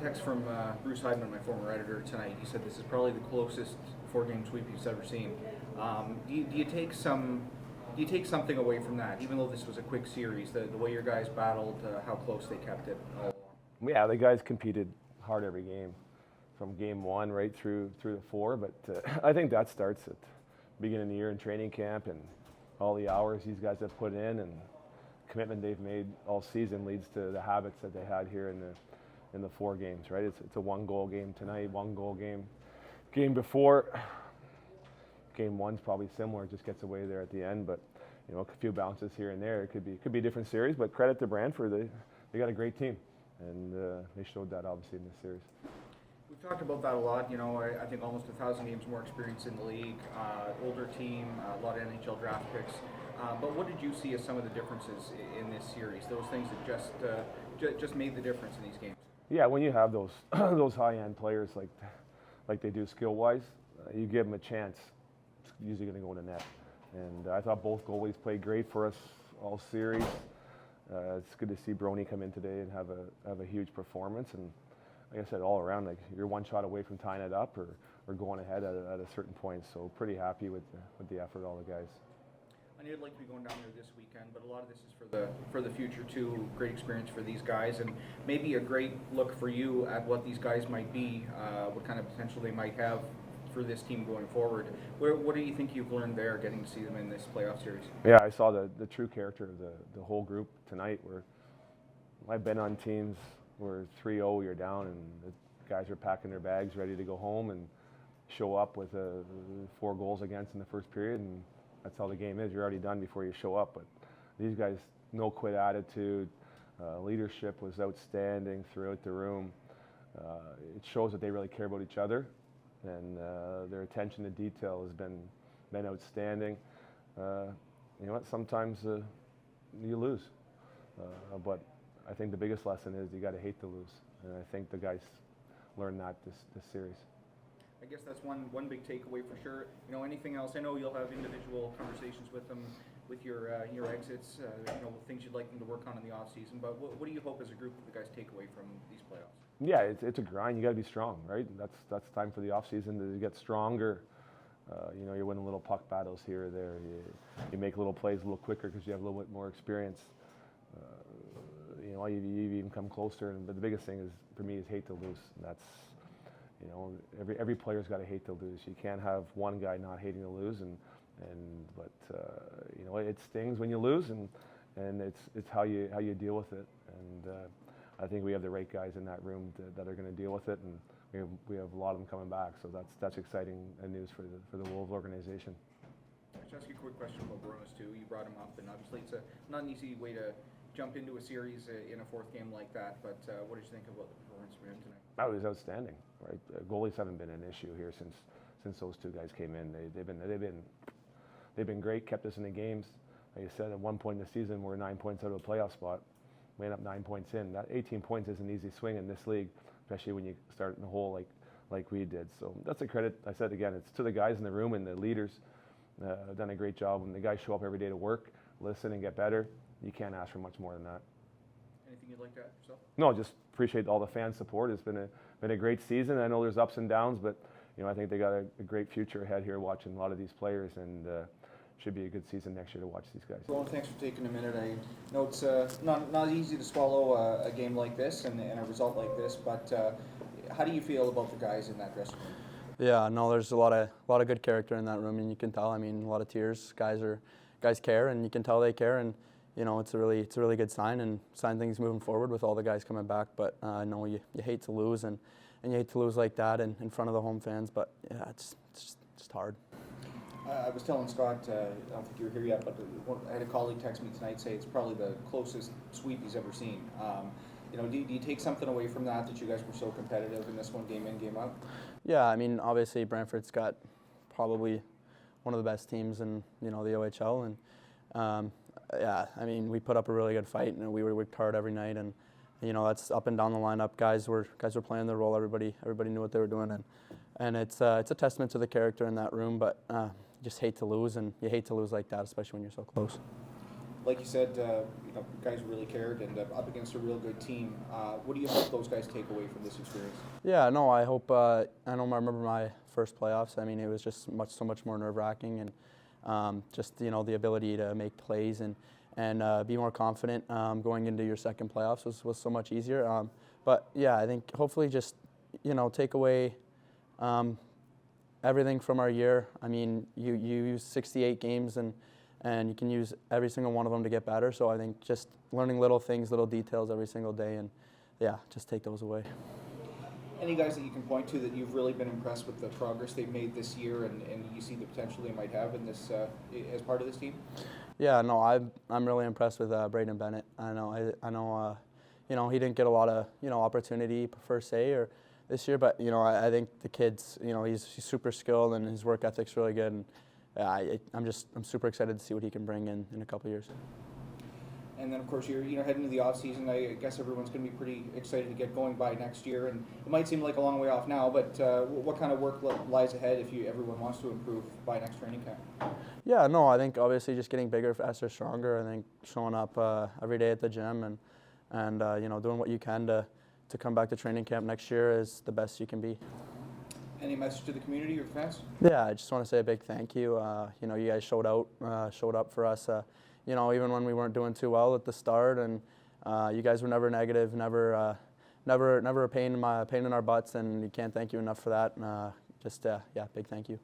text from Bruce Hydeman, my former editor, tonight. He said this is probably the closest four-game sweep he's ever seen. Do you take something away from that, even though this was a quick series, the way your guys battled, how close they kept it all along? Yeah, the guys competed hard every game, from game one right through the four. But I think that starts at the beginning of the year in training camp, and all the hours these guys have put in and commitment they've made all season leads to the habits that they had here in the four games. Right, it's a one-goal game tonight, one-goal game before. Game one's probably similar, just gets away there at the end, but a few bounces here and there. It could be a different series, but credit to Brantford, they got a great team, and they showed that obviously in this series. We've talked about that a lot. I think almost 1,000 games more experience in the league, older team, a lot of NHL draft picks. But what did you see as some of the differences in this series? Those things that just made the difference in these games. Yeah, when you have those those high-end players like they do skill-wise, you give them a chance. It's usually going to go in the net. And I thought both goalies played great for us all series. It's good to see Brony come in today and have a huge performance. And like I said, all around, like you're one shot away from tying it up or going ahead at a certain point. So pretty happy with the effort of all the guys. I know you'd like to be going down there this weekend, but a lot of this is for the future too. Great experience for these guys, and maybe a great look for you at what these guys might be, what kind of potential they might have for this team going forward. What do you think you've learned there, getting to see them in this playoff series? Yeah, I saw the true character of the whole group tonight. Where I've been on teams where 3-0 you're down and the guys are packing their bags ready to go home and show up with 4 goals against in the first period, and that's how the game is. You're already done before you show up. But these guys, no quit attitude. Leadership was outstanding throughout the room. It shows that they really care about each other, and their attention to detail has been outstanding. You know what? Sometimes you lose, but I think the biggest lesson is you got to hate to lose, and I think the guys learned that this series. I guess that's one big takeaway for sure. Anything else? I know you'll have individual conversations with them, with your exits, things you'd like them to work on in the off season. But what do you hope as a group that the guys take away from these playoffs? Yeah, it's a grind. You got to be strong, right? That's time for the off season to get stronger. You're winning little puck battles here or there. You make little plays a little quicker because you have a little bit more experience. You even come closer. But the biggest thing is for me is hate to lose. And that's every player's got to hate to lose. You can't have one guy not hating to lose, but it stings when you lose, and it's how you deal with it. And I think we have the right guys in that room that are going to deal with it, and we have a lot of them coming back. So that's exciting news for the Wolves organization. I'll just ask you a quick question about Brunos too. You brought him up, and obviously it's not an easy way to jump into a series in a fourth game like that. But what did you think about the performance from him tonight? That was outstanding, right? Goalies haven't been an issue here since those two guys came in. They've been great, kept us in the games. Like I said, at one point in the season, we're 9 points out of a playoff spot. We end up 9 points in. That 18 points is an easy swing in this league, especially when you start in the hole like we did. So that's a credit. I said again, it's to the guys in the room and the leaders. Done a great job. When the guys show up every day to work, listen and get better, you can't ask for much more than that. Anything you'd like to add yourself? No, just appreciate all the fan support. It's been a great season. I know there's ups and downs, but I think they got a great future ahead here watching a lot of these players, and should be a good season next year to watch these guys. Well, thanks for taking a minute. I know it's not easy to swallow a game like this and a result like this, but how do you feel about the guys in that dressing room? Yeah, no, there's a lot of good character in that room, and you can tell. I mean, a lot of tears. Guys care, and you can tell they care, and it's a really good sign things moving forward with all the guys coming back. But I know you hate to lose, and you hate to lose like that in front of the home fans. But yeah, it's just hard. I was telling Scott, I don't think you were here yet, but I had a colleague text me tonight say it's probably the closest sweep he's ever seen. Do you take something away from that you guys were so competitive in this one, game in, game out? Yeah, I mean, obviously Brantford's got probably one of the best teams in the OHL, and yeah, I mean, we put up a really good fight, and we worked hard every night, and that's up and down the lineup. Guys were playing their role. Everybody knew what they were doing, and it's a testament to the character in that room. But you just hate to lose, and you hate to lose like that, especially when you're so close. like you said, guys really cared and up against a real good team. What do you hope those guys take away from this experience? Yeah, no, I hope. I remember my first playoffs. I mean, it was just so much more nerve-wracking, and just the ability to make plays and be more confident going into your second playoffs was so much easier. But yeah, I think hopefully just take away everything from our year. I mean, you use 68 games and you can use every single one of them to get better. So I think just learning little things, little details every single day, and yeah, just take those away. Any guys that you can point to that you've really been impressed with the progress they've made this year, and you see the potential they might have in this as part of this team? Yeah, no, I'm really impressed with Braden Bennett. I know, he didn't get a lot of opportunity per se or this year, but I think the kid's he's super skilled and his work ethic's really good, and I'm super excited to see what he can bring in a couple of years. And then, of course, you're heading into the off season. I guess everyone's going to be pretty excited to get going by next year. And it might seem like a long way off now, but what kind of work lies ahead if everyone wants to improve by next training camp? Yeah, no, I think obviously just getting bigger, faster, stronger. I think showing up every day at the gym and doing what you can to come back to training camp next year is the best you can be. Any message to the community or fans? Yeah, I just want to say a big thank you. You guys showed up for us. Even when we weren't doing too well at the start, and you guys were never negative, never a pain in our butts, and you can't thank you enough for that. Big thank you.